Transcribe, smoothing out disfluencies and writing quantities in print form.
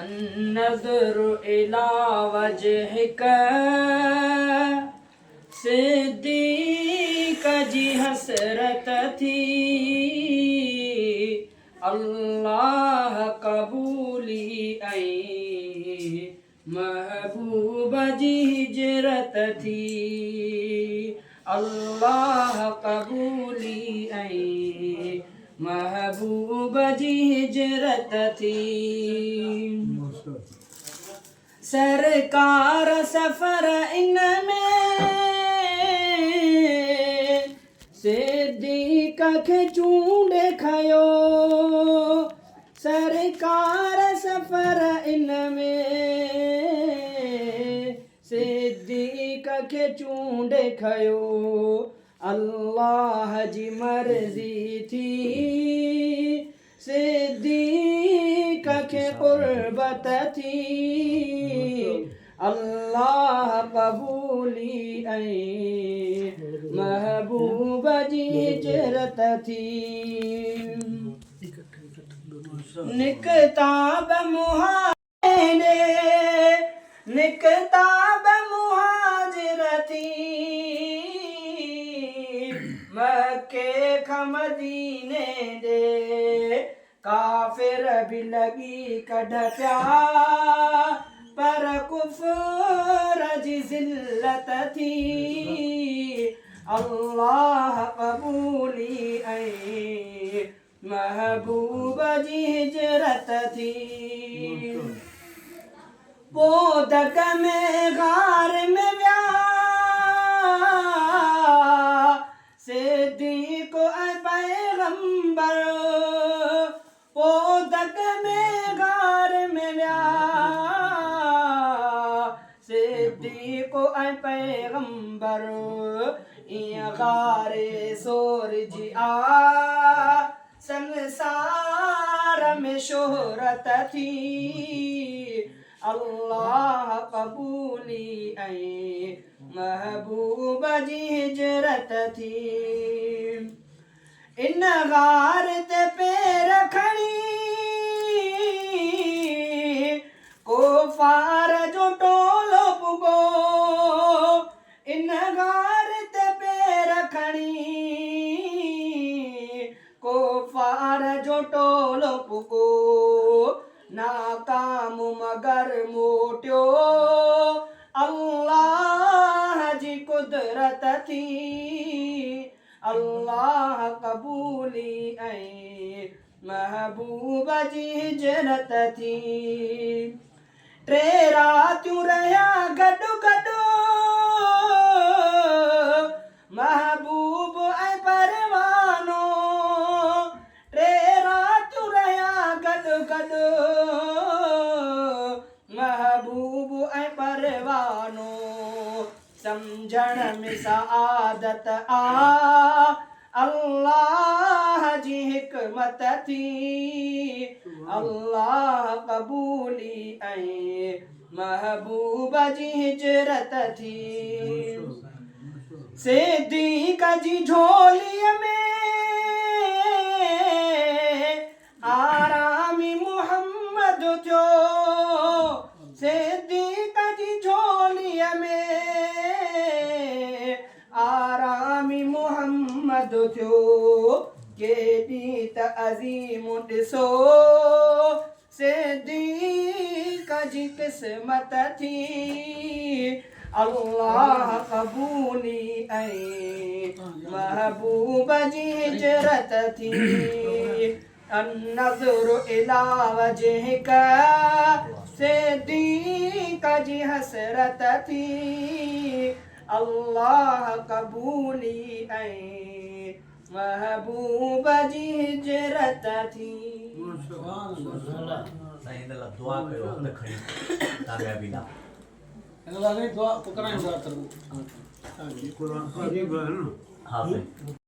अन्नज़रु इला वजहिका सिद्दीक़ जी हसरत थी। अल्लाह कबूली ऐं महबूब जी हिजरत थी। अल्लाह कबूली ऐं महबूब जी हिजरत थी। सरकार सफ़र इन में सिद्दीक़ खे चूंडे खयो। सरकार सफ़र इन में सिद्दीक़ खे चूंडे खयो। अल्लाह जी मर्ज़ी थी सिद्दीक़ खे क़ुर्बत थी। अल्लाह कबूली ऐं महबूब जी हिजरत थी। निकताब मुहाजिरती मक्के खां मदीने ॾे काफ़िर बि लॻी कढ पिया पर कुफ़र जी ज़िल्लत थी। अल्लाह कबूली ऐं महबूब जी हिजरत थी। पोदक में गार में विया सिद्दीक़ ऐं पैगंबर। पोदक में गार में विया सिद्दीक़ ऐं पैगंबर। ईअं गारे सोर जी आ संसार में शोहरत थी। अल्लाह कबूली ऐं महबूब जी हिजरत थी। इन गार ते पैर खणी कुफ़ार जो टोलो पुॻो। इन गार ते पैर खणी कुफ़ार जो टोलो पुॻो। नाकाम मगर मोटियो अल्लाह जी कुदरत थी। अल्लाह कबूली ऐं महबूब जी हिजरत थी। टे रातियूं रहिया गॾु गॾु महबूब ऐं परवानो। टे रातियूं रहिया गॾु गॾु महबूब ऐं परवानो। सम्झण में सआदत आ अल्लाह जी हिकमत थी। अल्लाह कबूली ऐं महबूब जी हिजरत थी। सिद्दीक़ जी झोलीअ में आरामी मुहम्मद थियो। सिद्दीक़ जी झोलीअ में आरामी मुहम्मद थियो। केॾी त अज़ीम ॾिसो सिद्दीक़ जी क़िस्मत थी। अल्लाह कबूली ऐं महबूब जी हिजरत थी। अन्नज़रु इला वजहिका सिद्दीक़ जी हसरत थी। अल्लाह कबूली ऐं महबूब जी हिजरत थी। साईं अल्लाह दुआ कयो हथ खणी कामयाबी ला अल्लाह ने दुआ पुकारा दुआ करो। हाँ साईं।